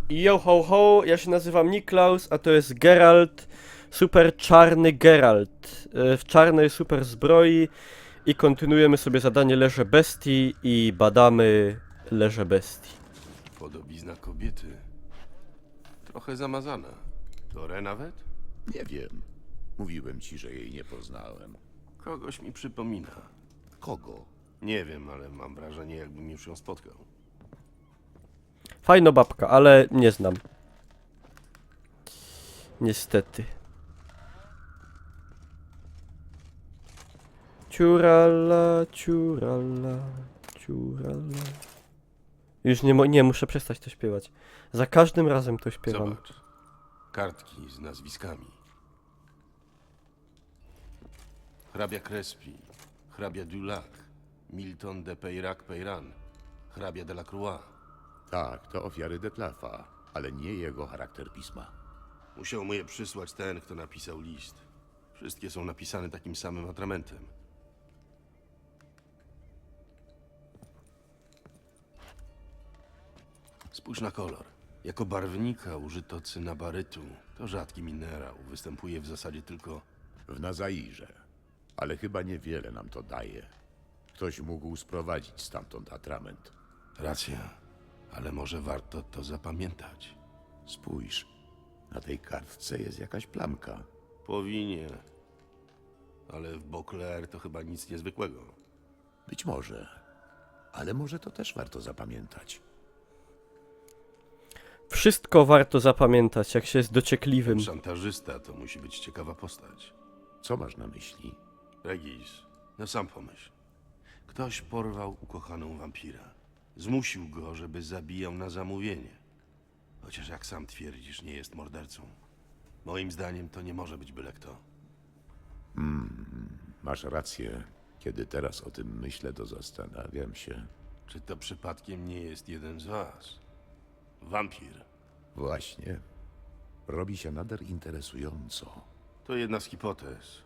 Yo ho ho, ja się nazywam Niklaus, a to jest Geralt, super czarny Geralt, w czarnej super zbroi i kontynuujemy sobie zadanie Leże Bestii i badamy Leże Bestii. Podobizna kobiety. Trochę zamazana. To nawet? Nie wiem. Mówiłem ci, że jej nie poznałem. Kogoś mi przypomina. Kogo? Nie wiem, ale mam wrażenie, jakbym już ją spotkał. Fajno babka, ale nie znam. Niestety. Ciurala, ciurala, ciurala. Już nie muszę przestać to śpiewać. Za każdym razem to śpiewam. Zobacz. Kartki z nazwiskami. Hrabia Crespi, hrabia Dulac, Milton de Peyrac-Peyran, hrabia de la Croix. Tak, to ofiary Detlafa, ale nie jego charakter pisma. Musiał mu je przysłać ten, kto napisał list. Wszystkie są napisane takim samym atramentem. Spójrz na kolor. Jako barwnika użyto cynabarytu. To rzadki minerał. Występuje w zasadzie tylko... W Nazairze. Ale chyba niewiele nam to daje. Ktoś mógł sprowadzić stamtąd atrament. Racja. Ale może warto to zapamiętać. Spójrz, na tej kartce jest jakaś plamka. Powinien. Ale w Beauclair to chyba nic niezwykłego. Być może. Ale może to też warto zapamiętać. Wszystko warto zapamiętać, jak się jest dociekliwym. Szantażysta to musi być ciekawa postać. Co masz na myśli? Regis, no sam pomyśl. Ktoś porwał ukochaną wampira. Zmusił go, żeby zabijał na zamówienie. Chociaż jak sam twierdzisz, nie jest mordercą. Moim zdaniem to nie może być byle kto. Masz rację. Kiedy teraz o tym myślę, to zastanawiam się. Czy to przypadkiem nie jest jeden z was? Wampir. Właśnie. Robi się nader interesująco. To jedna z hipotez,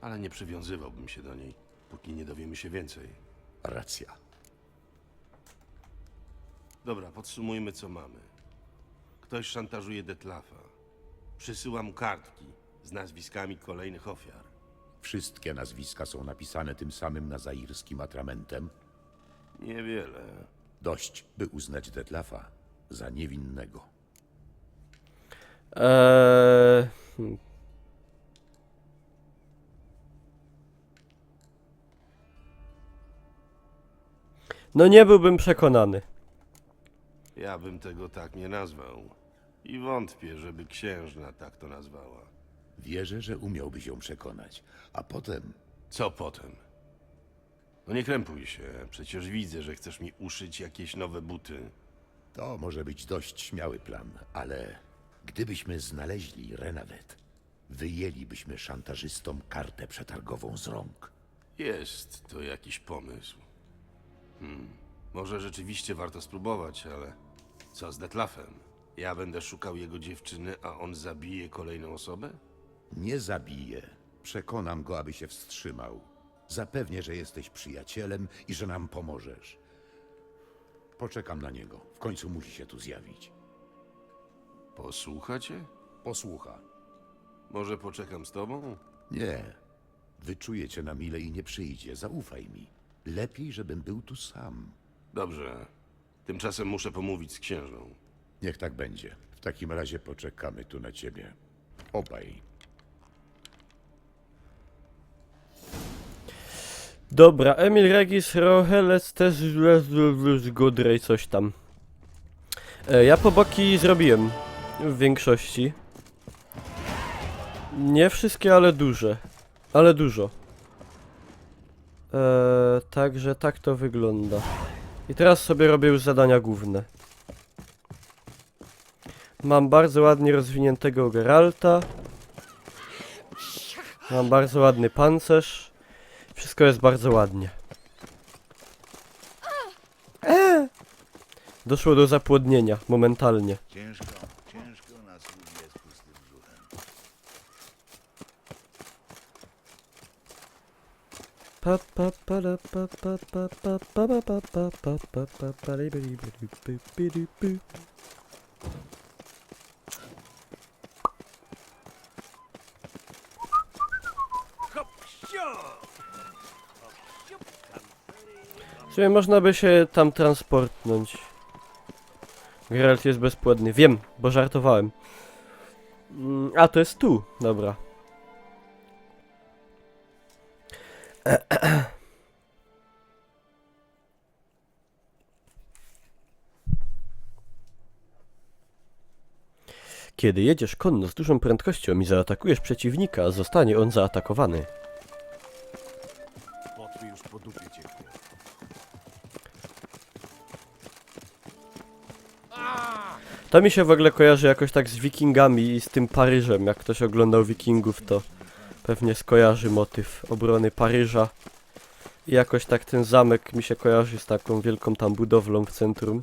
ale nie przywiązywałbym się do niej, póki nie dowiemy się więcej. Racja. Dobra, podsumujmy, co mamy. Ktoś szantażuje Detlafa. Przysyła mu kartki z nazwiskami kolejnych ofiar. Wszystkie nazwiska są napisane tym samym nazairskim atramentem. Niewiele. Dość, by uznać Detlafa za niewinnego. Eee... hmm. No nie byłbym przekonany. Ja bym tego tak nie nazwał. I wątpię, żeby księżna tak to nazwała. Wierzę, że umiałbyś ją przekonać. A potem Co potem? No nie krępuj się, przecież widzę, że chcesz mi uszyć jakieś nowe buty. to może być dość śmiały plan, ale gdybyśmy znaleźli Renawet, wyjęlibyśmy szantażystom kartę przetargową z rąk. Jest to jakiś pomysł. Może rzeczywiście warto spróbować, ale co z Detlafem? Ja będę szukał jego dziewczyny, a on zabije kolejną osobę? Nie zabiję. Przekonam go, aby się wstrzymał. Zapewnię, że jesteś przyjacielem i że nam pomożesz. Poczekam na niego. W końcu musi się tu zjawić. Posłucha cię? Posłucha. Może poczekam z tobą? Nie. Wyczuję cię na mile i nie przyjdzie. Zaufaj mi. Lepiej, żebym był tu sam. Dobrze. Tymczasem muszę pomówić z księżną. Niech tak będzie. W takim razie poczekamy tu na ciebie. Obaj. Dobra, Emil Regis, Rohelec, też Godrej, coś tam. Ja poboki zrobiłem. W większości. Nie wszystkie, ale duże. Ale dużo. Także tak to wygląda. I teraz sobie robię już zadania główne. Mam bardzo ładnie rozwiniętego Geralta. Mam bardzo ładny pancerz. Wszystko jest bardzo ładnie. Doszło do zapłodnienia momentalnie. Ciężko na służbie z pustym brzuchem. Pa pa pa la pa pa pa pa pa pa pa pa pa pa pa pa li bi li bi li bi bi li bi. W sumie można by się tam transportnąć. Geralt jest bezpłodny. Wiem, bo żartowałem. A, to jest tu. Dobra. Kiedy jedziesz konno z dużą prędkością i zaatakujesz przeciwnika, zostanie on zaatakowany. Potwy już po dupie cieknie. To mi się w ogóle kojarzy jakoś tak z Wikingami i z tym Paryżem. Jak ktoś oglądał Wikingów, to pewnie skojarzy motyw obrony Paryża. I jakoś tak ten zamek mi się kojarzy z taką wielką tam budowlą w centrum.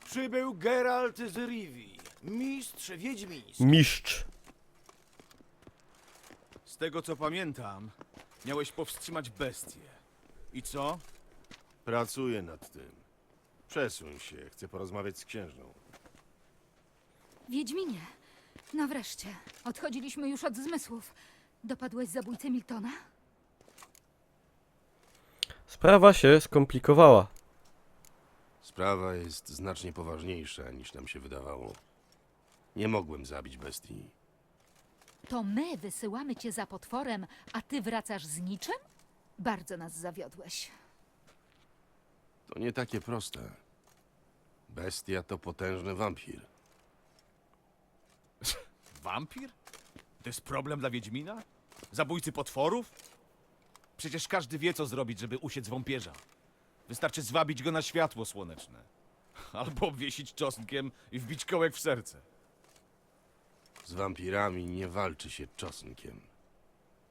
Przybył Geralt z Rivii, mistrz wiedźmiński. Mistrz. Z tego co pamiętam, miałeś powstrzymać bestię. I co? Pracuję nad tym. Przesuń się, chcę porozmawiać z księżną. Wiedźminie, no wreszcie. Odchodziliśmy już od zmysłów. Dopadłeś zabójcę Miltona? Sprawa się skomplikowała. Sprawa jest znacznie poważniejsza niż nam się wydawało. Nie mogłem zabić bestii. To my wysyłamy cię za potworem, a ty wracasz z niczym? Bardzo nas zawiodłeś. To nie takie proste. Bestia to potężny wampir. Wampir? To jest problem dla wiedźmina? Zabójcy potworów? Przecież każdy wie, co zrobić, żeby usiec wąpierza. Wystarczy zwabić go na światło słoneczne. Albo obwiesić czosnkiem i wbić kołek w serce. Z wampirami nie walczy się czosnkiem.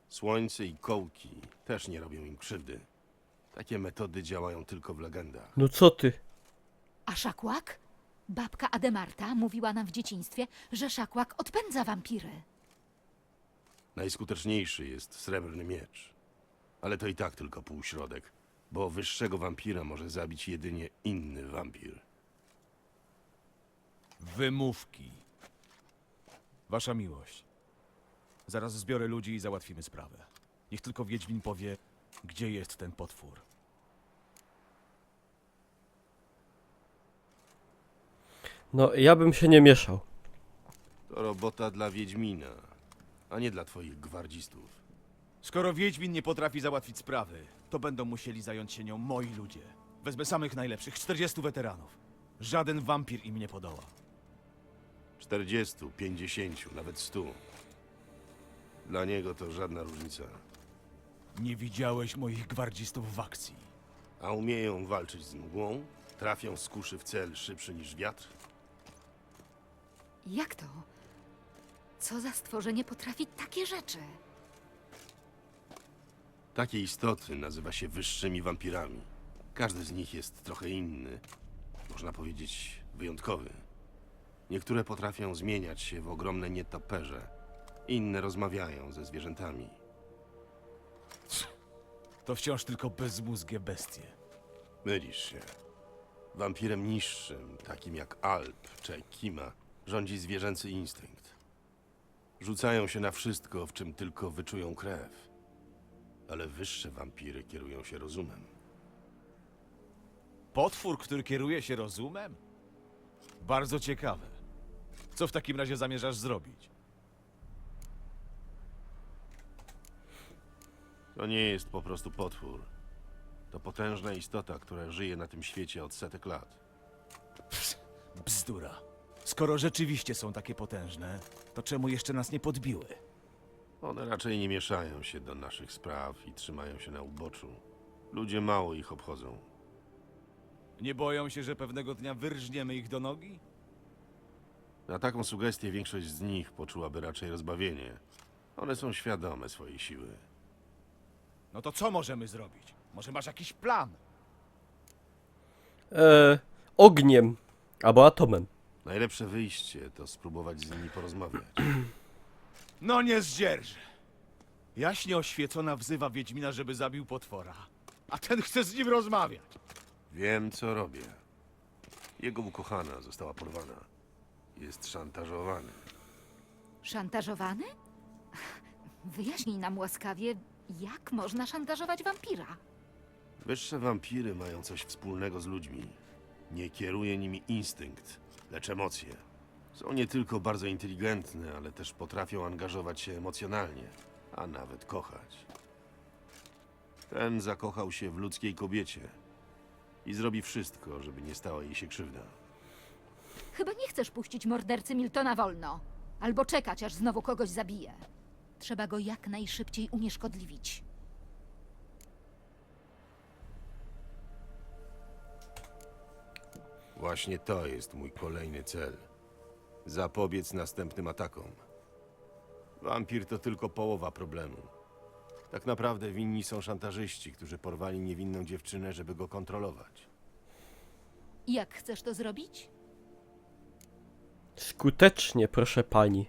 Słońce i kołki też nie robią im krzywdy. Takie metody działają tylko w legendach. No co ty? A szakłak? Babka Ademarta mówiła nam w dzieciństwie, że szakłak odpędza wampiry. Najskuteczniejszy jest srebrny miecz. Ale to i tak tylko półśrodek, bo wyższego wampira może zabić jedynie inny wampir. Wymówki. Wasza miłość. Zaraz zbiorę ludzi i załatwimy sprawę. Niech tylko wiedźmin powie, gdzie jest ten potwór. No, ja bym się nie mieszał. To robota dla wiedźmina, a nie dla twoich gwardzistów. Skoro wiedźmin nie potrafi załatwić sprawy, to będą musieli zająć się nią moi ludzie. Wezmę samych najlepszych, 40 weteranów. Żaden wampir im nie podoła. 40, 50, nawet 100. Dla niego to żadna różnica. Nie widziałeś moich gwardzistów w akcji. A umieją walczyć z mgłą? Trafią z kuszy w cel szybszy niż wiatr? Jak to? Co za stworzenie potrafi takie rzeczy? Takie istoty nazywa się wyższymi wampirami. Każdy z nich jest trochę inny. Można powiedzieć wyjątkowy. Niektóre potrafią zmieniać się w ogromne nietoperze. Inne rozmawiają ze zwierzętami. To wciąż tylko bezmózgie bestie. Mylisz się. Wampirem niższym, takim jak Alp czy Kima, rządzi zwierzęcy instynkt. Rzucają się na wszystko, w czym tylko wyczują krew. Ale wyższe wampiry kierują się rozumem. Potwór, który kieruje się rozumem? Bardzo ciekawe. Co w takim razie zamierzasz zrobić? To nie jest po prostu potwór. To potężna istota, która żyje na tym świecie od setek lat. Bzdura. Skoro rzeczywiście są takie potężne, to czemu jeszcze nas nie podbiły? One raczej nie mieszają się do naszych spraw i trzymają się na uboczu. Ludzie mało ich obchodzą. Nie boją się, że pewnego dnia wyrżniemy ich do nogi? Na taką sugestię większość z nich poczułaby raczej rozbawienie. One są świadome swojej siły. No to co możemy zrobić? Może masz jakiś plan? Ogniem. Albo atomem. Najlepsze wyjście to spróbować z nimi porozmawiać. No nie zdzierżę. Jaśnie oświecona wzywa Wiedźmina, żeby zabił potwora. A ten chce z nim rozmawiać. Wiem, co robię. Jego ukochana została porwana. Jest szantażowany. Szantażowany? Wyjaśnij nam łaskawie, jak można szantażować wampira? Wyższe wampiry mają coś wspólnego z ludźmi. Nie kieruje nimi instynkt, lecz emocje. Są nie tylko bardzo inteligentne, ale też potrafią angażować się emocjonalnie, a nawet kochać. Ten zakochał się w ludzkiej kobiecie i zrobi wszystko, żeby nie stała jej się krzywda. Chyba nie chcesz puścić mordercy Miltona wolno. Albo czekać, aż znowu kogoś zabije. Trzeba go jak najszybciej unieszkodliwić. Właśnie to jest mój kolejny cel. Zapobiec następnym atakom. Wampir to tylko połowa problemu. Tak naprawdę winni są szantażyści, którzy porwali niewinną dziewczynę, żeby go kontrolować. Jak chcesz to zrobić? Skutecznie, proszę pani.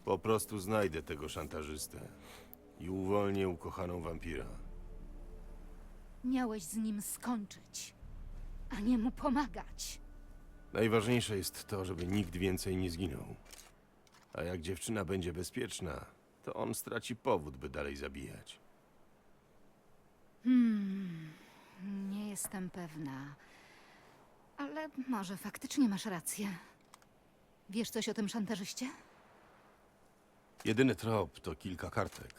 Po prostu znajdę tego szantażystę i uwolnię ukochaną wampira. Miałeś z nim skończyć, a nie mu pomagać. Najważniejsze jest to, żeby nikt więcej nie zginął. A jak dziewczyna będzie bezpieczna, to on straci powód, by dalej zabijać. Nie jestem pewna. Ale może faktycznie masz rację. Wiesz coś o tym szantażyście? Jedyny trop to kilka kartek.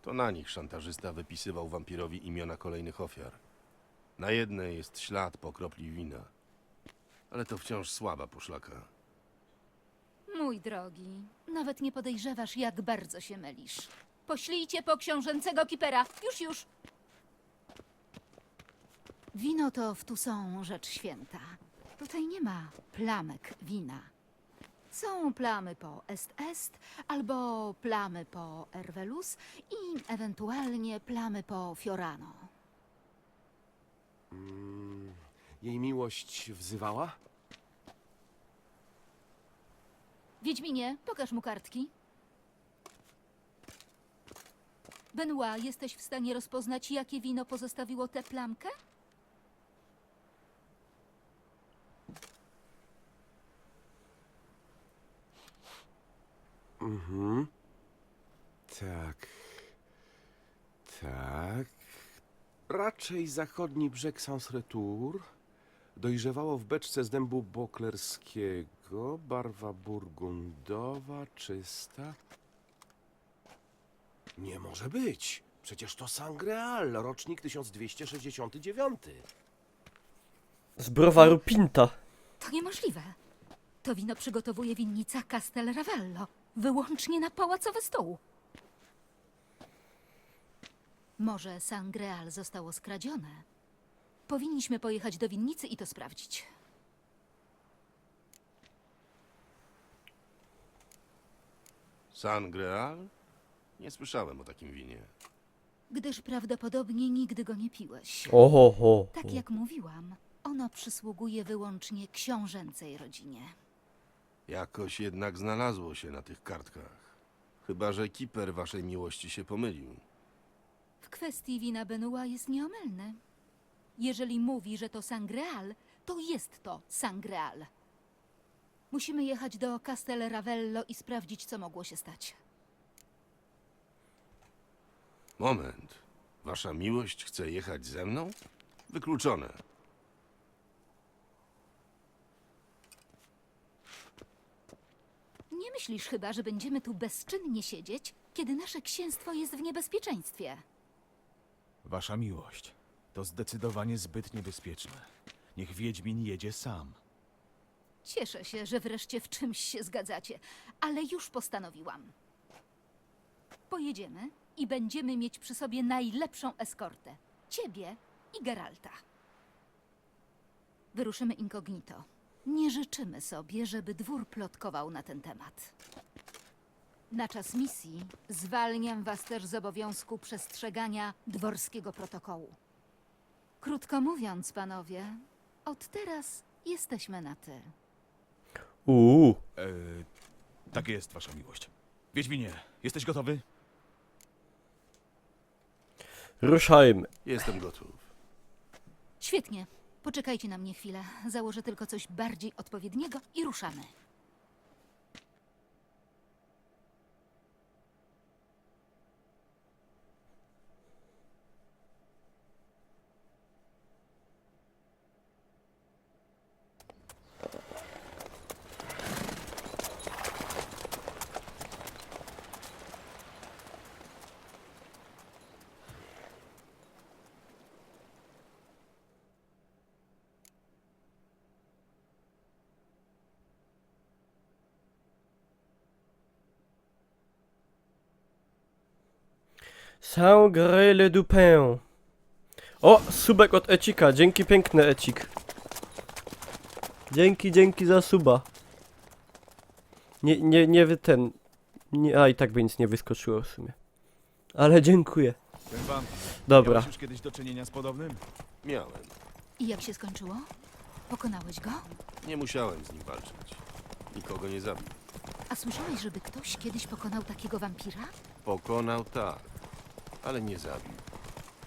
To na nich szantażysta wypisywał wampirowi imiona kolejnych ofiar. Na jednej jest ślad po kropli wina. Ale to wciąż słaba poszlaka. Mój drogi, nawet nie podejrzewasz, jak bardzo się mylisz. Poślijcie po książęcego kipera. Już! Wino to w Toussaint rzecz święta. Tutaj nie ma plamek wina. Są plamy po Est-Est, albo plamy po Ervelus i ewentualnie plamy po Fiorano. Jej miłość wzywała? Wiedźminie, pokaż mu kartki. Benoit, jesteś w stanie rozpoznać, jakie wino pozostawiło tę plamkę? Tak. Tak. Raczej zachodni brzeg Sans-Retour. Dojrzewało w beczce z dębu boklerskiego. Barwa burgundowa, czysta. Nie może być. Przecież to Sangreal, rocznik 1269. Z browaru Pinta. To niemożliwe. To wino przygotowuje winnica Castel Ravello, wyłącznie na pałacowy stół. Może Sangreal zostało skradzione? Powinniśmy pojechać do winnicy i to sprawdzić. Sangreal? Nie słyszałem o takim winie. Gdyż prawdopodobnie nigdy go nie piłeś. Oho. Tak jak mówiłam, ono przysługuje wyłącznie książęcej rodzinie. Jakoś jednak znalazło się na tych kartkach. Chyba że kiper waszej miłości się pomylił. W kwestii wina Benoit jest nieomylny. Jeżeli mówi, że to Sangreal, to jest to Sangreal. Musimy jechać do Castel Ravello i sprawdzić, co mogło się stać. Moment. Wasza miłość chce jechać ze mną? Wykluczone. Nie myślisz chyba, że będziemy tu bezczynnie siedzieć, kiedy nasze księstwo jest w niebezpieczeństwie? Wasza miłość to zdecydowanie zbyt niebezpieczne. Niech Wiedźmin jedzie sam. Cieszę się, że wreszcie w czymś się zgadzacie, ale już postanowiłam. Pojedziemy i będziemy mieć przy sobie najlepszą eskortę. Ciebie i Geralta. Wyruszymy incognito. Nie życzymy sobie, żeby dwór plotkował na ten temat. Na czas misji zwalniam was też z obowiązku przestrzegania dworskiego protokołu. Krótko mówiąc, panowie, od teraz jesteśmy na ty. Tak jest, wasza miłość. Wiedźminie, jesteś gotowy? Ruszajmy. Jestem gotów. Świetnie. Poczekajcie na mnie chwilę. Założę tylko coś bardziej odpowiedniego i ruszamy. Sangre le Dupin. O, subek od Ecika. Dzięki piękny Ecik. Dzięki za suba. Nie wy ten... Nie, a i tak by nic nie wyskoczyło w sumie. Ale dziękuję. Ten wampir. Dobra. Miałeś już kiedyś do czynienia z podobnym? Miałem. I jak się skończyło? Pokonałeś go? Nie musiałem z nim walczyć. Nikogo nie zabił. A słyszałeś, żeby ktoś kiedyś pokonał takiego wampira? Pokonał tak, ale nie zabił.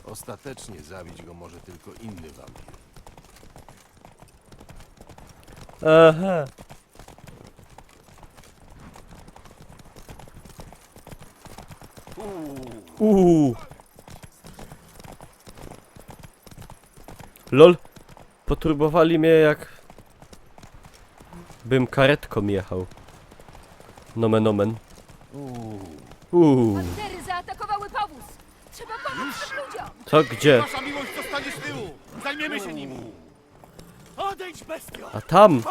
Ostatecznie zabić go może tylko inny wampir. Aha. Lol. Poturbowali mnie jak... bym karetką jechał. Nomen omen. Pantery zaatakowały powóz! Trzeba pomóc tym ludziom! Co? Gdzie? Wasza miłość zostanie z tyłu! Zajmiemy się nim! Odejdź, bestio! A tam!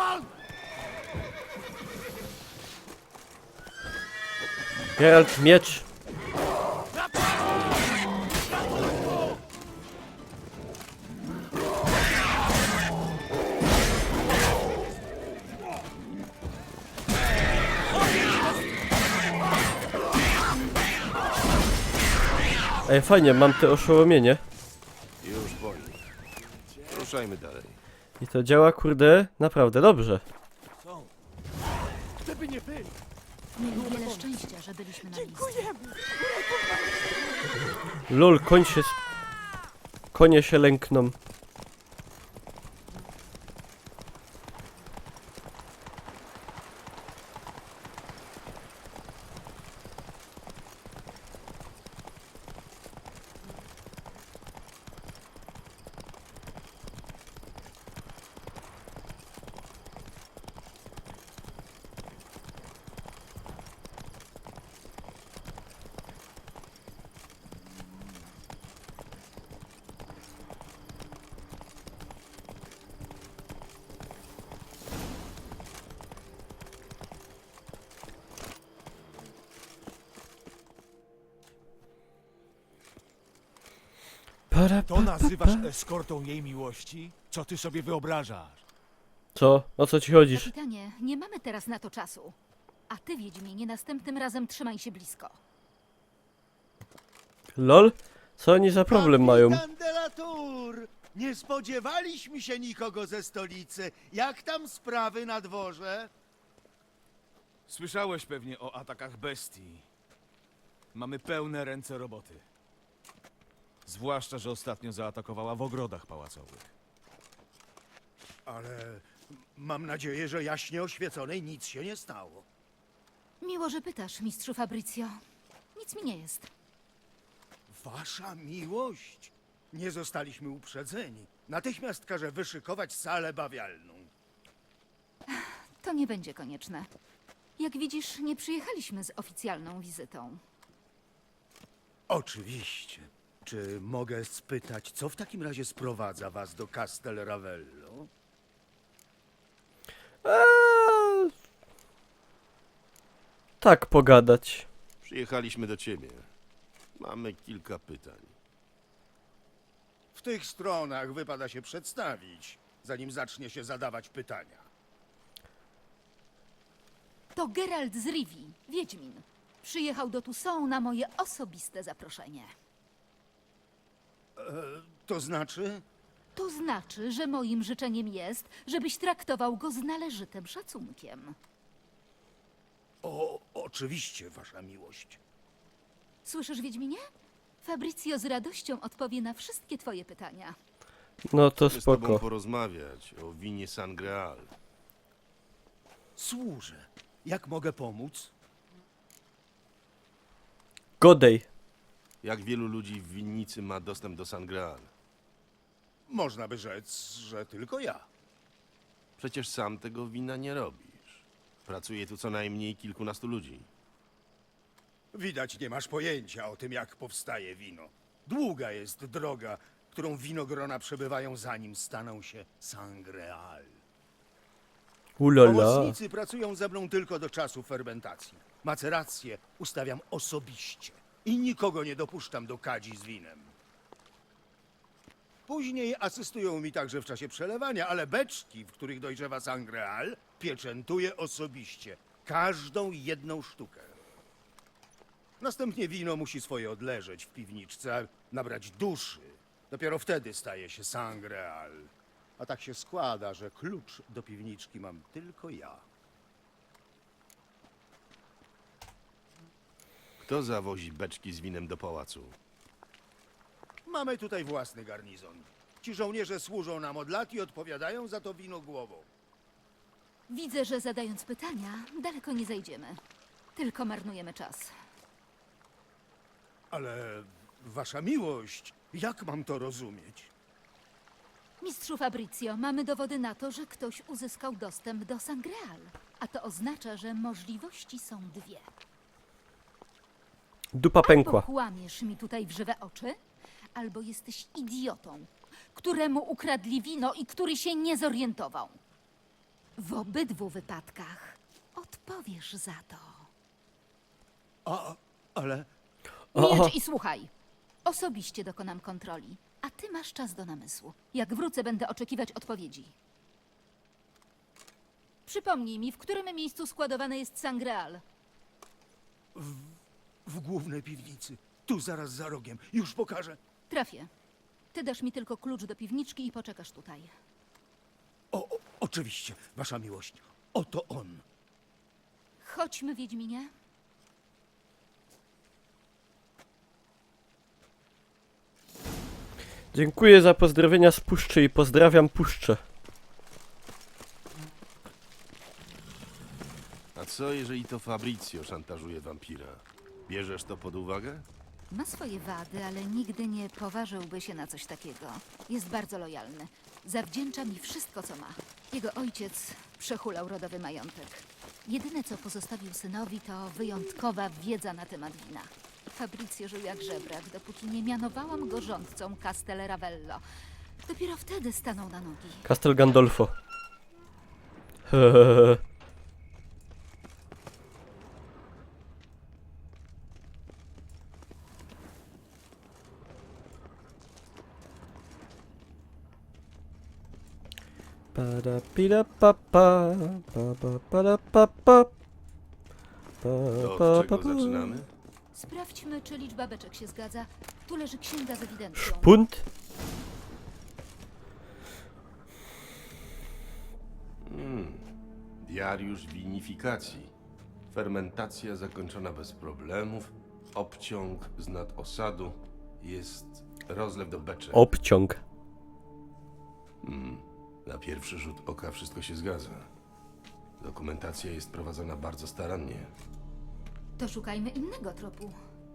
Geralt, miecz! Ej, fajnie, mam te oszołomienie. Już po nich. Ruszajmy dalej. I to działa, kurde, naprawdę dobrze. Mieli wiele szczęścia, że byliśmy na miejscu. Lol, koń się... Konie się lękną. To nazywasz eskortą jej miłości? Co ty sobie wyobrażasz? Co? O co ci chodzisz? Kapitanie, nie mamy teraz na to czasu. A ty, Wiedźminie, następnym razem trzymaj się blisko. Lol? Co oni za problem mają? Kapitan de la Tour! Nie spodziewaliśmy się nikogo ze stolicy. Jak tam sprawy na dworze? Słyszałeś pewnie o atakach bestii. Mamy pełne ręce roboty. Zwłaszcza, że ostatnio zaatakowała w ogrodach pałacowych. Ale mam nadzieję, że jaśnie oświeconej nic się nie stało. Miło, że pytasz, mistrzu Fabrizio. Nic mi nie jest. Wasza miłość? Nie zostaliśmy uprzedzeni. Natychmiast każę wyszykować salę bawialną. To nie będzie konieczne. Jak widzisz, nie przyjechaliśmy z oficjalną wizytą. Oczywiście. Czy mogę spytać, co w takim razie sprowadza was do Castel Ravello? Tak, pogadać. Przyjechaliśmy do ciebie. Mamy kilka pytań. W tych stronach wypada się przedstawić, zanim zacznie się zadawać pytania. To Geralt z Rivii, Wiedźmin. Przyjechał do Toussaint na moje osobiste zaproszenie. To znaczy? To znaczy, że moim życzeniem jest, żebyś traktował go z należytym szacunkiem. Oczywiście, wasza miłość. Słyszysz, Wiedźminie? Fabrizio z radością odpowie na wszystkie twoje pytania. No to Chcę z tobą spoko. porozmawiać o winie Sangreal. Służę. Jak mogę pomóc? Godej. Jak wielu ludzi w winnicy ma dostęp do Sangreal? Można by rzec, że tylko ja. Przecież sam tego wina nie robisz. Pracuje tu co najmniej kilkunastu ludzi. Widać, nie masz pojęcia o tym, jak powstaje wino. Długa jest droga, którą winogrona przebywają, zanim staną się Sangreal. Ulala. Pomocnicy pracują ze mną tylko do czasu fermentacji. Macerację ustawiam osobiście. i nikogo nie dopuszczam do kadzi z winem. Później asystują mi także w czasie przelewania, ale beczki, w których dojrzewa Sangreal, pieczętuję osobiście. Każdą jedną sztukę. Następnie wino musi swoje odleżeć w piwniczce, nabrać duszy. Dopiero wtedy staje się Sangreal. A tak się składa, że klucz do piwniczki mam tylko ja. Kto zawozi beczki z winem do pałacu? Mamy tutaj własny garnizon. Ci żołnierze służą nam od lat i odpowiadają za to wino głową. Widzę, że zadając pytania, daleko nie zajdziemy. Tylko marnujemy czas. Ale wasza miłość, jak mam to rozumieć? Mistrzu Fabrizio, mamy dowody na to, że ktoś uzyskał dostęp do Sangreal. A to oznacza, że możliwości są dwie. Dupa Albo pękła. kłamiesz mi tutaj w żywe oczy, albo jesteś idiotą, któremu ukradli wino i który się nie zorientował. W obydwu wypadkach odpowiesz za to. Ale Milcz i słuchaj. Osobiście dokonam kontroli, a ty masz czas do namysłu. Jak wrócę, będę oczekiwać odpowiedzi. Przypomnij mi, w którym miejscu składowane jest Sangreal. w głównej piwnicy, tu zaraz za rogiem, już pokażę. Trafię. Ty dasz mi tylko klucz do piwniczki i poczekasz tutaj. Oczywiście, wasza miłość. Oto on. Chodźmy, Wiedźminie. Dziękuję za pozdrowienia z puszczy i pozdrawiam puszczę. A co jeżeli to Fabrizio szantażuje wampira? Bierzesz to pod uwagę? Ma swoje wady, ale nigdy nie poważyłby się na coś takiego. Jest bardzo lojalny. Zawdzięcza mi wszystko, co ma. Jego ojciec przehulał rodowy majątek. Jedyne, co pozostawił synowi, to wyjątkowa wiedza na temat wina. Fabrizio żył jak żebrak, dopóki nie mianowałam go rządcą Castel Ravello. Dopiero wtedy stanął na nogi. Castel Gandolfo. Pada pida pa pa pa pa pada pa pa To od czego zaczynamy? Sprawdźmy, czy liczba beczek się zgadza. Tu leży księga z ewidencją. Szpunt? Diariusz winifikacji. Fermentacja zakończona bez problemów. Obciąg z nad osadu. Jest rozlew do beczek. Obciąg. Na pierwszy rzut oka wszystko się zgadza. Dokumentacja jest prowadzona bardzo starannie. To szukajmy innego tropu.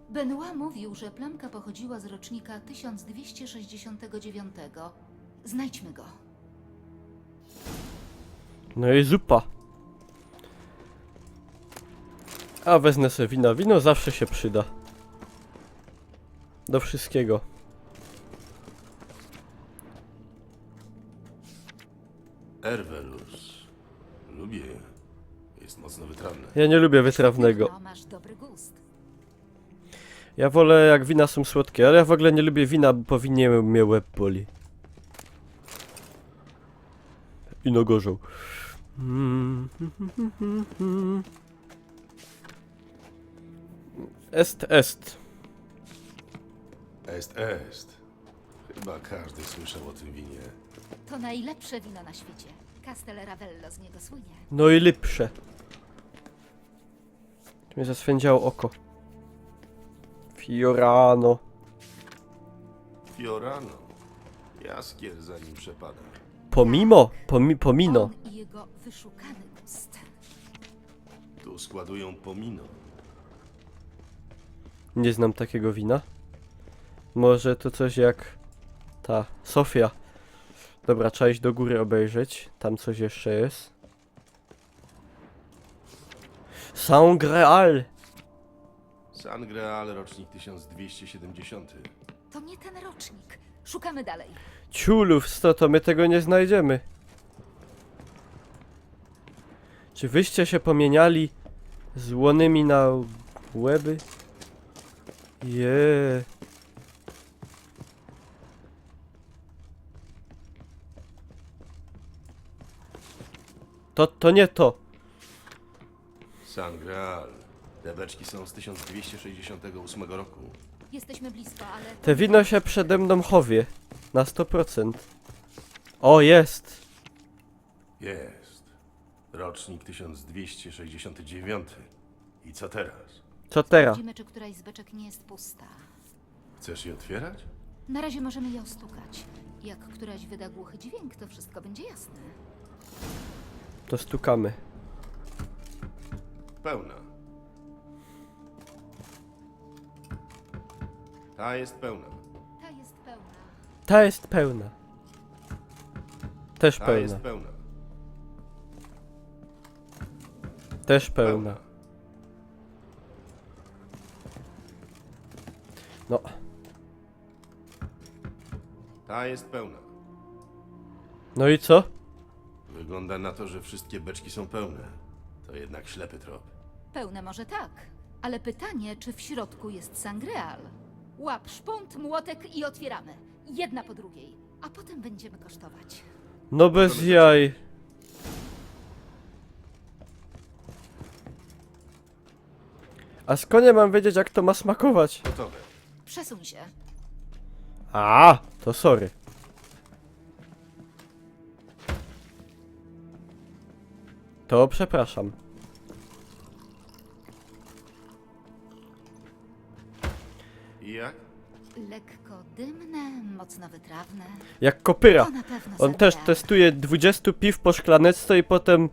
Benoit mówił, że plamka pochodziła z rocznika 1269. Znajdźmy go. No i zupa. A wezmę sobie wina. Wino zawsze się przyda. Do wszystkiego. Ervelus. Lubię. Jest mocno wytrawne. Ja nie lubię wytrawnego. No, masz dobry gust. Ja wolę jak wina są słodkie, ale ja w ogóle nie lubię wina, bo po winie mnie łeb boli. I no gorzą. Est. Est. Chyba każdy słyszał o tym winie. To najlepsze wino na świecie. Castel Ravello z niego słynie. No i lepsze. Tu mnie zaswędziało oko. Fiorano. Fiorano. Jaskier za nim przepada. Pomino. On i jego wyszukany gust. Tu składują pomino. Nie znam takiego wina. Może to coś jak ta Sofia. Dobra, trzeba iść do góry obejrzeć. Tam coś jeszcze jest. Sangreal. Sangreal, rocznik 1270. To nie ten rocznik. Szukamy dalej. Ciulów, to my tego nie znajdziemy. Czy wyście się pomieniali z łonymi na łeby? Je. To nie to. Sangreal. Te beczki są z 1268 roku. Jesteśmy blisko, ale... Te wino się przede mną chowie. Na 100%. O, jest. Jest. Rocznik 1269. I co teraz? Co teraz? Widzimy, czy któraś z beczek nie jest pusta. Chcesz je otwierać? Na razie możemy je ostukać. Jak któraś wyda głuchy dźwięk, to wszystko będzie jasne. To stukamy. Pełna. Ta jest pełna. Ta jest pełna. Ta jest pełna. Też Ta pełna. jest pełna. Też pełna. No. Ta jest pełna. No i co? Wygląda na to, że wszystkie beczki są pełne. To jednak ślepy trop. Pełne może tak, ale pytanie, czy w środku jest sangreal? Łap szpunt, młotek i otwieramy. Jedna po drugiej, a potem będziemy kosztować. No bez jaj. A skąd ja mam wiedzieć, jak to ma smakować? Gotowe. Przesuń się. A, to sorry. To przepraszam. I jak? Lekko dymne, mocno wytrawne. Jak kopyra. To na pewno On też sangreal. testuje 20 piw po szklaneczce i potem...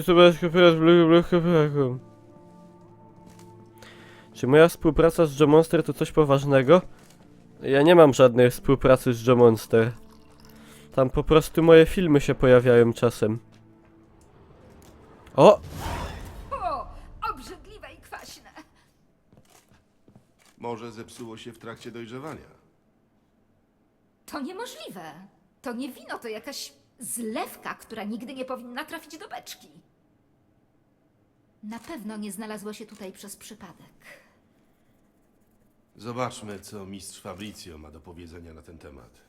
Zobacz kopyra z kopyraką. Czy moja współpraca z Joe Monster to coś poważnego? Ja nie mam żadnej współpracy z Joe Monster. Tam po prostu moje filmy się pojawiają czasem. O! O, obrzydliwe i kwaśne. Może zepsuło się w trakcie dojrzewania. To niemożliwe. To nie wino, to jakaś zlewka, która nigdy nie powinna trafić do beczki. Na pewno nie znalazła się tutaj przez przypadek. Zobaczmy, co mistrz Fabrizio ma do powiedzenia na ten temat.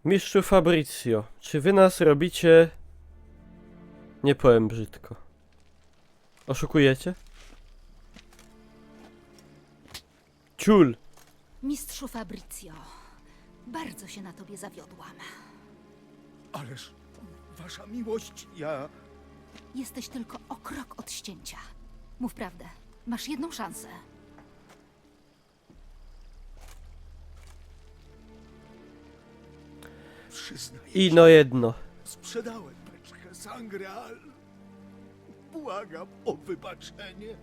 Mistrzu Fabrizio, czy wy nas robicie... Nie powiem brzydko. Oszukujecie? Ciul! Mistrzu Fabrizio, bardzo się na tobie zawiodłam. Ależ, wasza miłość, ja... Jesteś tylko o krok od ścięcia. Mów prawdę. Masz jedną szansę. Przyznaję I no jedno. sprzedałem beczkę Sangreal. Błagam o wybaczenie.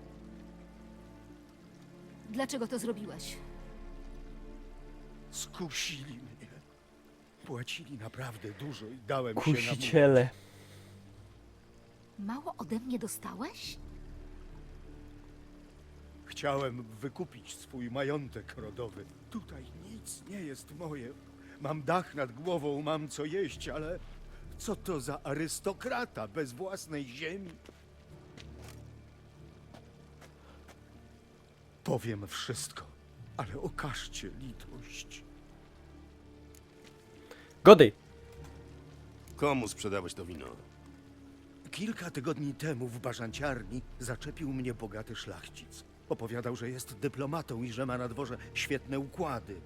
Dlaczego to zrobiłeś? Skusili mnie. Płacili naprawdę dużo i dałem się namówić. Kusiciele. Mało ode mnie dostałeś? Chciałem wykupić swój majątek rodowy. Tutaj nic nie jest moje. Mam dach nad głową, mam co jeść, ale co to za arystokrata bez własnej ziemi? Powiem wszystko, ale okażcie litość. Godej! Komu sprzedałeś to wino? Kilka tygodni temu w barzanciarni zaczepił mnie bogaty szlachcic. Opowiadał, że jest dyplomatą i że ma na dworze świetne układy.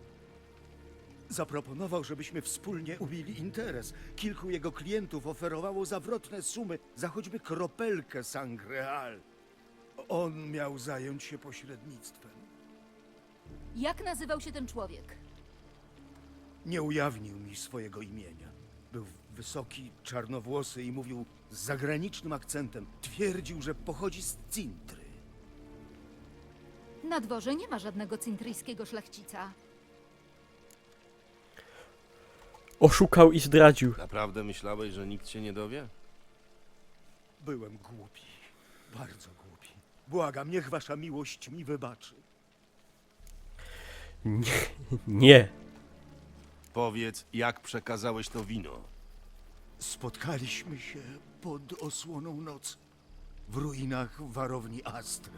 Zaproponował, żebyśmy wspólnie ubili interes. Kilku jego klientów oferowało zawrotne sumy za choćby kropelkę Sangreal. On miał zająć się pośrednictwem. Jak nazywał się ten człowiek? Nie ujawnił mi swojego imienia. Był wysoki, czarnowłosy i mówił z zagranicznym akcentem. Twierdził, że pochodzi z Cintry. Na dworze nie ma żadnego cintryjskiego szlachcica. Oszukał i zdradził. Naprawdę myślałeś, że nikt się nie dowie? Byłem głupi. Bardzo głupi. Błagam, niech wasza miłość mi wybaczy. Nie. Powiedz, jak przekazałeś to wino. Spotkaliśmy się pod osłoną nocy w ruinach warowni Astre.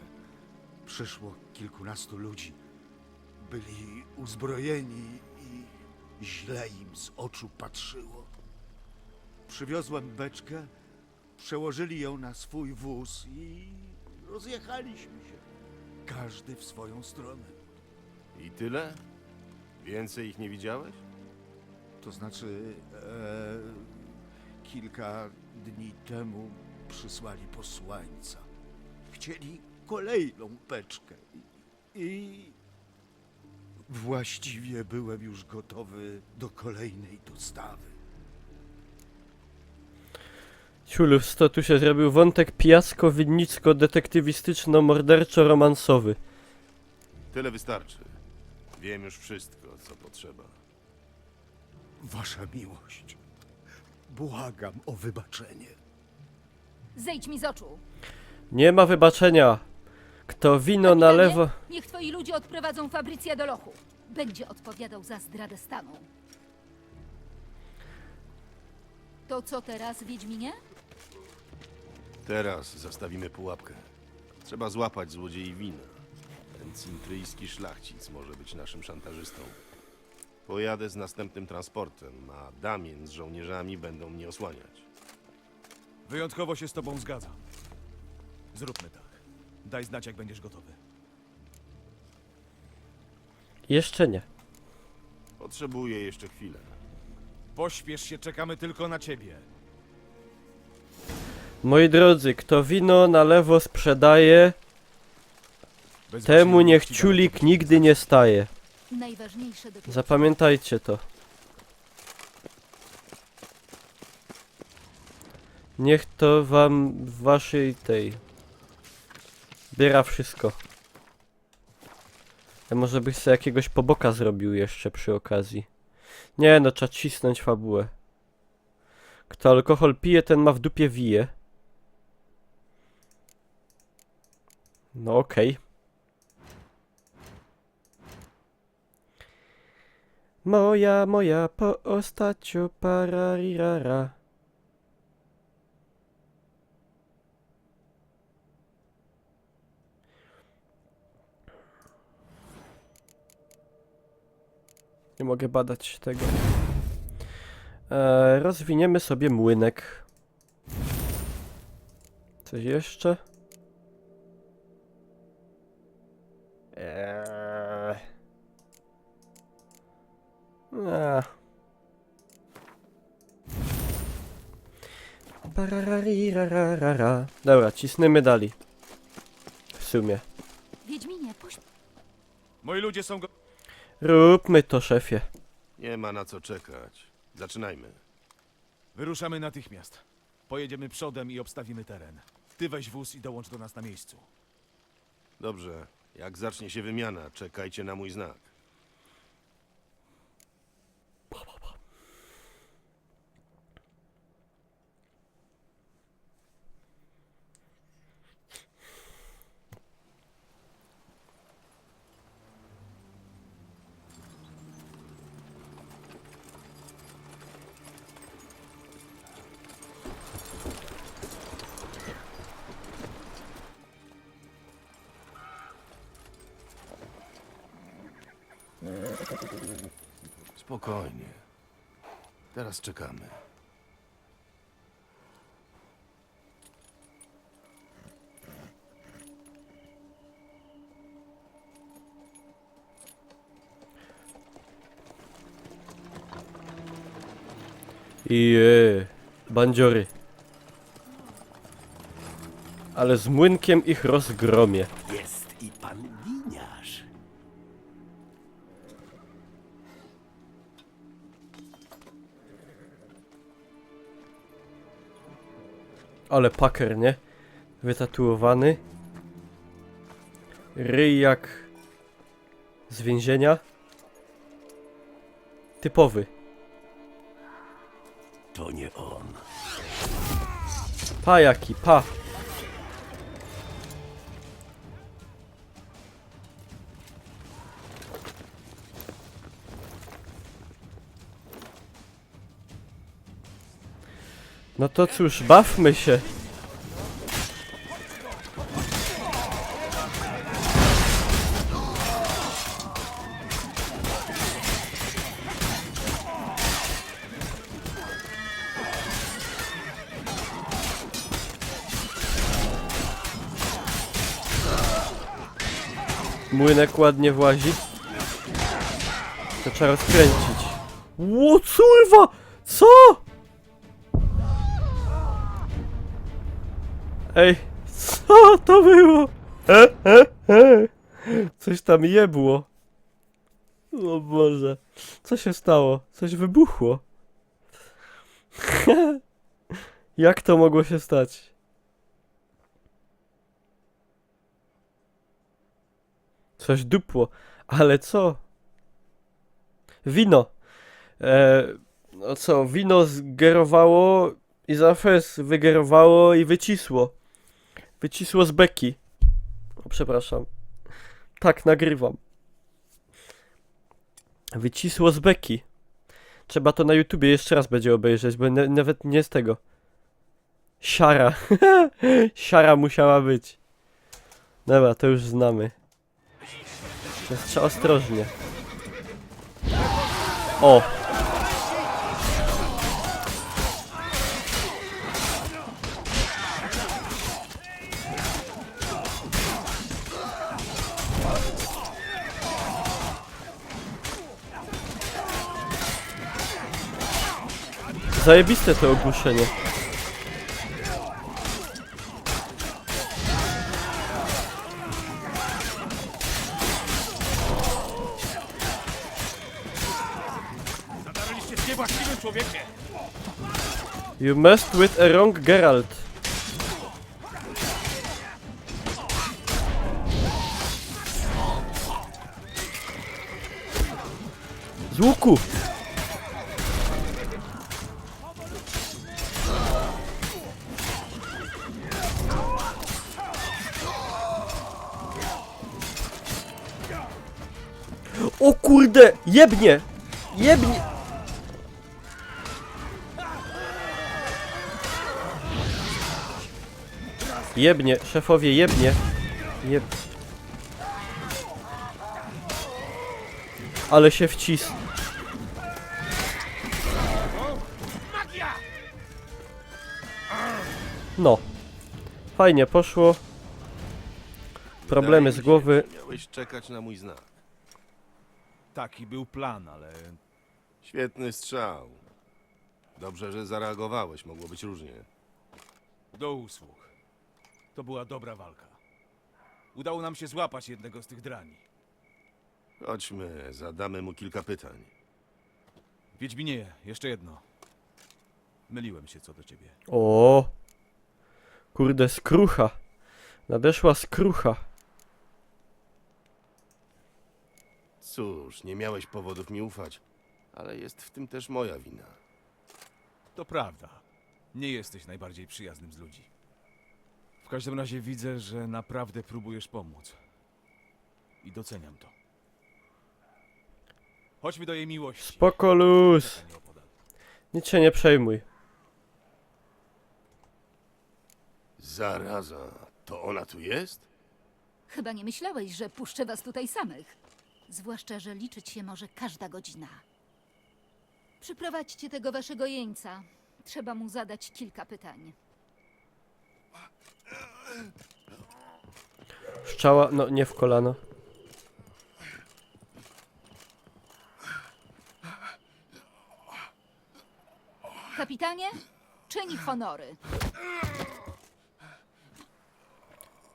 Przyszło kilkunastu ludzi. Byli uzbrojeni i źle im z oczu patrzyło. Przywiozłem beczkę, przełożyli ją na swój wóz i rozjechaliśmy się. Każdy w swoją stronę. I tyle? Więcej ich nie widziałeś? To znaczy, kilka dni temu przysłali posłańca. Chcieli kolejną beczkę i właściwie byłem już gotowy do kolejnej dostawy. Ciulów, to tu się zrobił wątek pijacko-winnicko-detektywistyczno-morderczo-romansowy. Tyle wystarczy. Wiem już wszystko, co potrzeba. Wasza miłość, błagam o wybaczenie. Zejdź mi z oczu! Nie ma wybaczenia. Kto wino Kapitanie, nalewa... Niech twoi ludzie odprowadzą Fabrycję do lochu. Będzie odpowiadał za zdradę stanu. To co teraz, Wiedźminie? Teraz zastawimy pułapkę. Trzeba złapać złodziei wina. Ten cintryjski szlachcic może być naszym szantażystą. Pojadę z następnym transportem, a Damien z żołnierzami będą mnie osłaniać. Wyjątkowo się z tobą zgadzam. Zróbmy tak. Daj znać, jak będziesz gotowy. Jeszcze nie. Potrzebuję jeszcze chwilę. Pośpiesz się, czekamy tylko na ciebie. Moi drodzy, kto wino na lewo sprzedaje, Bez temu waszej niech miłości ciulik daleko nigdy nie staje. Najważniejsze dopiero. Zapamiętajcie to. Niech to wam w waszej tej... biera wszystko. Ja może byś sobie jakiegoś poboka zrobił jeszcze przy okazji. Nie no, trzeba cisnąć fabułę. Kto alkohol pije, ten ma w dupie wije. No okej. Moja postacio pararirara. Nie mogę badać tego. Rozwiniemy sobie młynek. Coś jeszcze? Parararirarara. Dobra, cisnymy dalej. W sumie. Wiedźminie, Moi ludzie są go... Róbmy to, szefie. Nie ma na co czekać. Zaczynajmy. Wyruszamy natychmiast. Pojedziemy przodem i obstawimy teren. Ty weź wóz i dołącz do nas na miejscu. Dobrze. Jak zacznie się wymiana, czekajcie na mój znak. Spokojnie. Teraz czekamy. Bandziory. Ale z młynkiem ich rozgromię. Jest i pan winiarz. Ale paker, nie? Wytatuowany. Ryj jak z więzienia. Typowy. To nie on. Pa jaki, pa. No to cóż, bawmy się. Młynek ładnie włazi. To trzeba rozkręcić. Ło, curwa! Co? Ej, co to było? Coś tam jebło. O Boże. Co się stało? Coś wybuchło. Jak to mogło się stać? Coś dupło. Ale co? Wino. No co, wino zgerowało i zafes wygerowało i wycisło. Wycisło z beki. O, przepraszam. Tak, nagrywam. Wycisło z beki. Trzeba to na YouTubie jeszcze raz będzie obejrzeć, bo nawet nie z tego. Siara. Siara musiała być. Dobra, to już znamy. Więc trzeba ostrożnie. O! Zajebiste to ogłuszenie. Zadarliście z niewłaściwym człowiekiem! You messed with a wrong Geralt. Z łuku! O kurde! Jebnie! Jebnie! Jebnie, szefowie, jebnie. Jeb... Ale się wcis. No. Fajnie poszło. Problemy z głowy. Miałeś czekać na mój znak. Taki był plan, ale Świetny strzał. Dobrze, że zareagowałeś. Mogło być różnie. do usług. To była dobra walka. Udało nam się złapać jednego z tych drani. Chodźmy, zadamy mu kilka pytań. Wiedźminie, jeszcze jedno. Myliłem się co do ciebie. O. Kurde, skrucha. Nadeszła skrucha. Cóż, nie miałeś powodów mi ufać, ale jest w tym też moja wina. To prawda. Nie jesteś najbardziej przyjaznym z ludzi. W każdym razie widzę, że naprawdę próbujesz pomóc. I doceniam to. Chodźmy do jej miłości. Spoko luz. Czeka nieopodal. Nic się nie przejmuj. Zaraza, to ona tu jest? Chyba nie myślałeś, że puszczę was tutaj samych. Zwłaszcza, że liczyć się może każda godzina. Przyprowadźcie tego waszego jeńca. Trzeba mu zadać kilka pytań. Szczała, no nie w kolano. Kapitanie, czyni honory.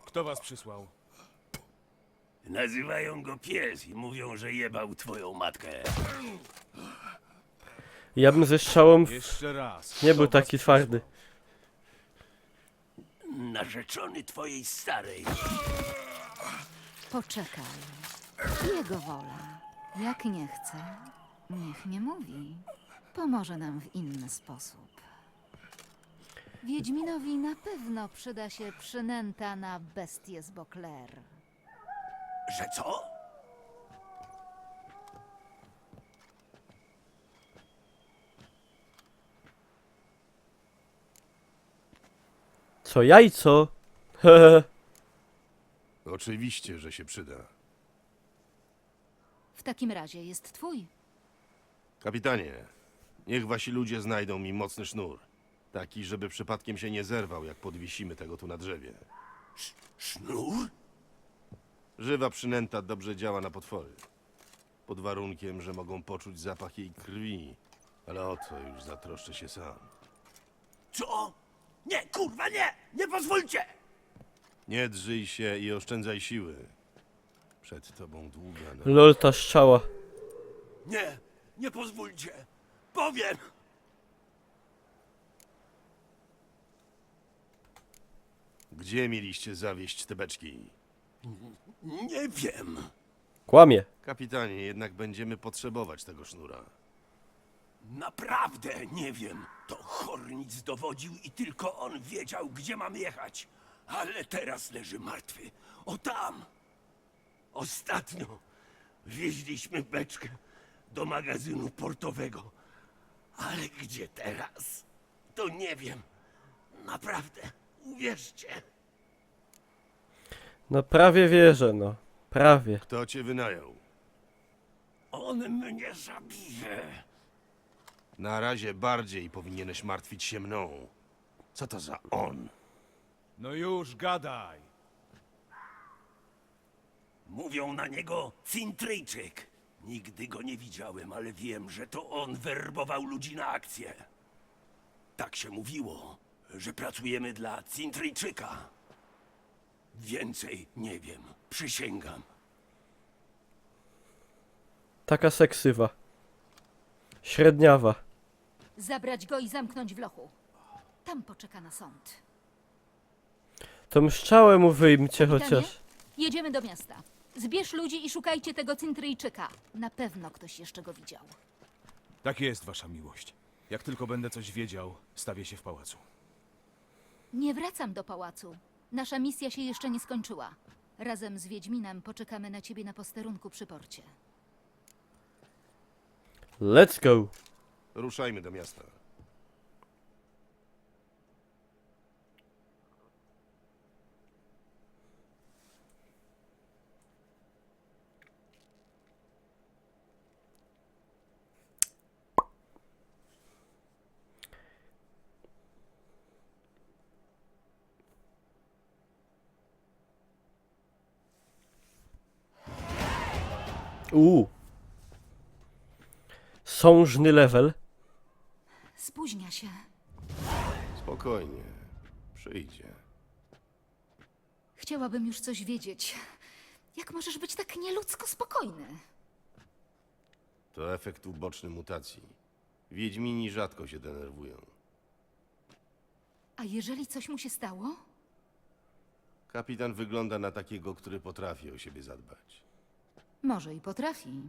Kto was przysłał? Nazywają go pies i mówią, że jebał twoją matkę. Ja bym ze strzałą Jeszcze raz. nie Kto był was taki twardy. Narzeczony twojej starej. Poczekaj. Jego wola. Jak nie chce, niech nie mówi. Pomoże nam w inny sposób. Wiedźminowi na pewno przyda się przynęta na bestię z Bokler. Że co? Co jajco? Hehe. Oczywiście, że się przyda. W takim razie jest twój. Kapitanie, niech wasi ludzie znajdą mi mocny sznur. Taki, żeby przypadkiem się nie zerwał, jak podwisimy tego tu na drzewie. Sznur? Żywa przynęta dobrze działa na potwory. Pod warunkiem, że mogą poczuć zapach jej krwi. Ale o to już zatroszczę się sam. Co? Nie, kurwa, nie! Nie pozwólcie! Nie drżyj się i oszczędzaj siły. Przed tobą długa noc. Lol, ta strzała. Nie, nie pozwólcie! Powiem! Gdzie mieliście zawieźć te beczki? Nie wiem. Kłamie. Kapitanie, jednak będziemy potrzebować tego sznura. Naprawdę nie wiem. To Hornic dowodził i tylko on wiedział, gdzie mam jechać. Ale teraz leży martwy. O tam! Ostatnio wieźliśmy beczkę do magazynu portowego. Ale gdzie teraz? To nie wiem. Naprawdę, uwierzcie. No prawie wierzę, no. Prawie. Kto cię wynajął? On mnie zabije. Na razie bardziej powinieneś martwić się mną. Co to za on? No już, gadaj! Mówią na niego Cintryjczyk. Nigdy go nie widziałem, ale wiem, że to on werbował ludzi na akcję. Tak się mówiło, że pracujemy dla Cintryjczyka. Więcej nie wiem, przysięgam. Taka seksywa. Średniawa. Zabrać go i zamknąć w lochu. Tam poczeka na sąd. Tą strzałę mu wyjmcie Kapitanie, chociaż. jedziemy do miasta. Zbierz ludzi i szukajcie tego Cintryjczyka. Na pewno ktoś jeszcze go widział. Tak jest, wasza miłość. Jak tylko będę coś wiedział, stawię się w pałacu. Nie wracam do pałacu. Nasza misja się jeszcze nie skończyła. Razem z Wiedźminem poczekamy na ciebie na posterunku przy porcie. Let's go. Ruszajmy do miasta. Sążny level. Spóźnia się. Spokojnie. Przyjdzie. Chciałabym już coś wiedzieć. Jak możesz być tak nieludzko spokojny? To efekt uboczny mutacji. Wiedźmini rzadko się denerwują. A jeżeli coś mu się stało? Kapitan wygląda na takiego, który potrafi o siebie zadbać. Może i potrafi,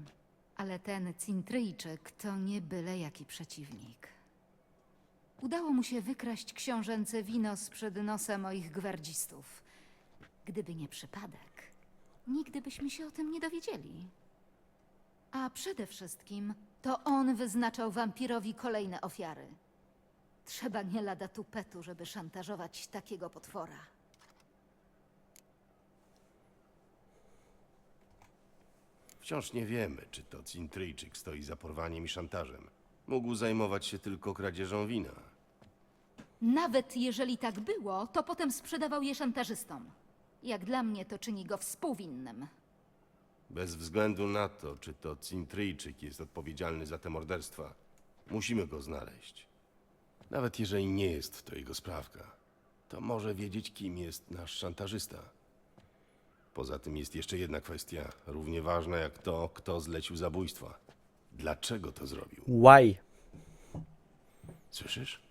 ale ten Cintryjczyk to nie byle jaki przeciwnik. Udało mu się wykraść książęce wino sprzed nosa moich gwardzistów. Gdyby nie przypadek, nigdy byśmy się o tym nie dowiedzieli. A przede wszystkim to on wyznaczał wampirowi kolejne ofiary. Trzeba nie lada tupetu, żeby szantażować takiego potwora. Wciąż nie wiemy, czy to Cintryjczyk stoi za porwaniem i szantażem. Mógł zajmować się tylko kradzieżą wina. Nawet jeżeli tak było, to potem sprzedawał je szantażystom. Jak dla mnie to czyni go współwinnym. Bez względu na to, czy to Cintryjczyk jest odpowiedzialny za te morderstwa, musimy go znaleźć. Nawet jeżeli nie jest to jego sprawka, to może wiedzieć, kim jest nasz szantażysta. Poza tym jest jeszcze jedna kwestia, równie ważna jak to, kto zlecił zabójstwa. Dlaczego to zrobił? Why? Słyszysz?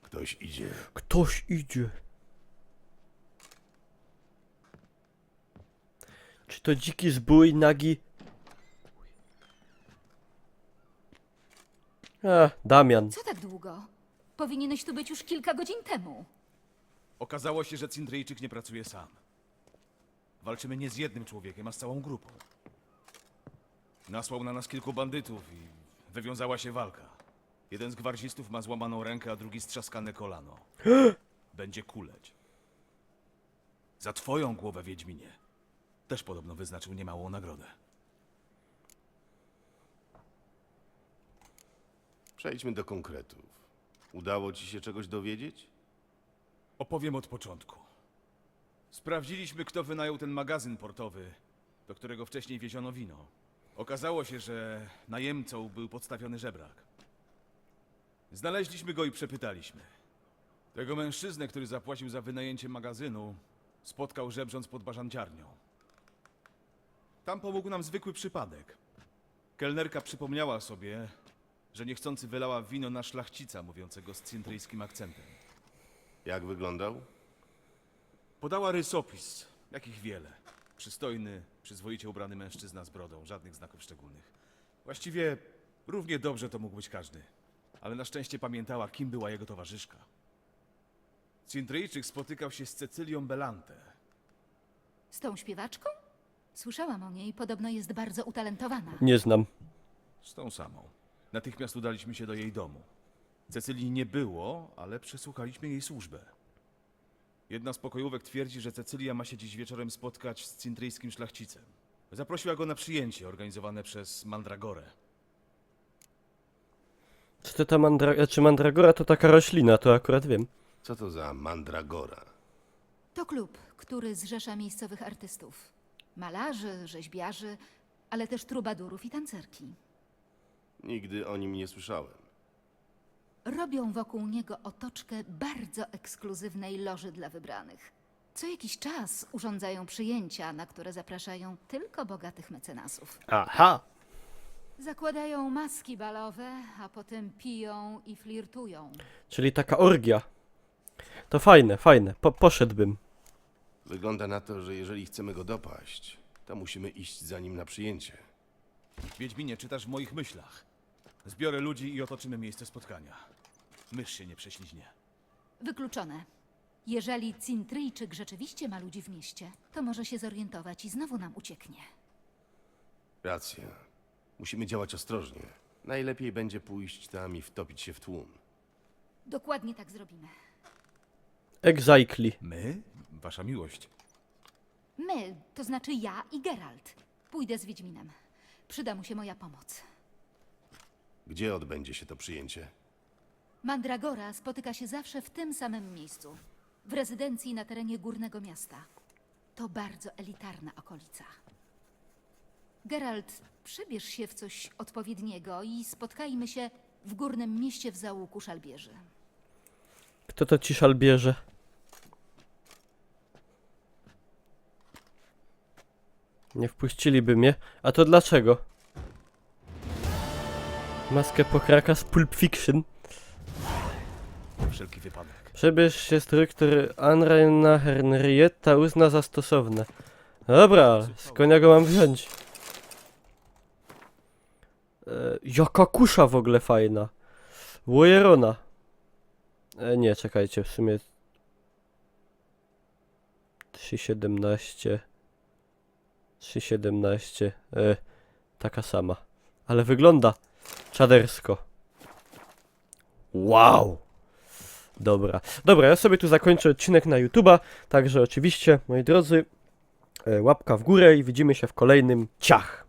Ktoś idzie. Ktoś idzie. Czy to dziki zbój, nagi? A, Damian. Co tak długo? Powinieneś tu być już kilka godzin temu. Okazało się, że Cintryjczyk nie pracuje sam. Walczymy nie z jednym człowiekiem, a z całą grupą. Nasłał na nas kilku bandytów i wywiązała się walka. Jeden z gwardzistów ma złamaną rękę, a drugi strzaskane kolano. Będzie kuleć. Za twoją głowę, Wiedźminie. Też podobno wyznaczył niemałą nagrodę. Przejdźmy do konkretów. Udało ci się czegoś dowiedzieć? Opowiem od początku. Sprawdziliśmy, kto wynajął ten magazyn portowy, do którego wcześniej wieziono wino. Okazało się, że najemcą był podstawiony żebrak. Znaleźliśmy go i przepytaliśmy. Tego mężczyznę, który zapłacił za wynajęcie magazynu, spotkał żebrząc pod bażanciarnią. Tam pomógł nam zwykły przypadek. Kelnerka przypomniała sobie, że niechcący wylała wino na szlachcica mówiącego z cintryjskim akcentem. Jak wyglądał? Podała rysopis, jakich wiele. Przystojny, przyzwoicie ubrany mężczyzna z brodą, żadnych znaków szczególnych. Właściwie równie dobrze to mógł być każdy. Ale na szczęście pamiętała, kim była jego towarzyszka. Cintryjczyk spotykał się z Cecylią Belante. Z tą śpiewaczką? Słyszałam o niej, podobno jest bardzo utalentowana. Nie znam. Z tą samą. Natychmiast udaliśmy się do jej domu. Cecylii nie było, ale przesłuchaliśmy jej służbę. Jedna z pokojówek twierdzi, że Cecylia ma się dziś wieczorem spotkać z cintryjskim szlachcicem. Zaprosiła go na przyjęcie organizowane przez Mandragorę. Czy to ta mandragora to taka roślina, to akurat wiem. Co to za mandragora? To klub, który zrzesza miejscowych artystów. Malarzy, rzeźbiarzy, ale też trubadurów i tancerki. Nigdy o nim nie słyszałem. Robią wokół niego otoczkę bardzo ekskluzywnej loży dla wybranych. Co jakiś czas urządzają przyjęcia, na które zapraszają tylko bogatych mecenasów. Aha! Zakładają maski balowe, a potem piją i flirtują. Czyli taka orgia. To fajne, fajne. Poszedłbym. Wygląda na to, że jeżeli chcemy go dopaść, to musimy iść za nim na przyjęcie. Wiedźminie, czytasz w moich myślach. Zbiorę ludzi i otoczymy miejsce spotkania. Mysz się nie prześliźnie. Wykluczone. Jeżeli Cintryjczyk rzeczywiście ma ludzi w mieście, to może się zorientować i znowu nam ucieknie. Racja. Musimy działać ostrożnie. Najlepiej będzie pójść tam i wtopić się w tłum. Dokładnie tak zrobimy. Exactly. My? Wasza miłość. My, to znaczy ja i Geralt. Pójdę z Wiedźminem. Przyda mu się moja pomoc. Gdzie odbędzie się to przyjęcie? Mandragora spotyka się zawsze w tym samym miejscu. W rezydencji na terenie Górnego Miasta. To bardzo elitarna okolica. Geralt, przebierz się w coś odpowiedniego i spotkajmy się w Górnym Mieście w załuku szalbierzy. Kto to ci szalbierze? Nie wpuściliby mnie. A to dlaczego? Maskę pokraka z Pulp Fiction. Na wszelki wypadek. Przebierz się strój, który Anraina Henrietta uzna za stosowne. Dobra, z konia go mam wziąć. Jaka kusza w ogóle fajna. Wojerona. Nie, czekajcie, w sumie 3,17 3,17 taka sama. Ale wygląda czadersko. Wow! Dobra. Dobra, ja sobie tu zakończę odcinek na YouTube'a, także oczywiście, moi drodzy, łapka w górę i widzimy się w kolejnym ciach.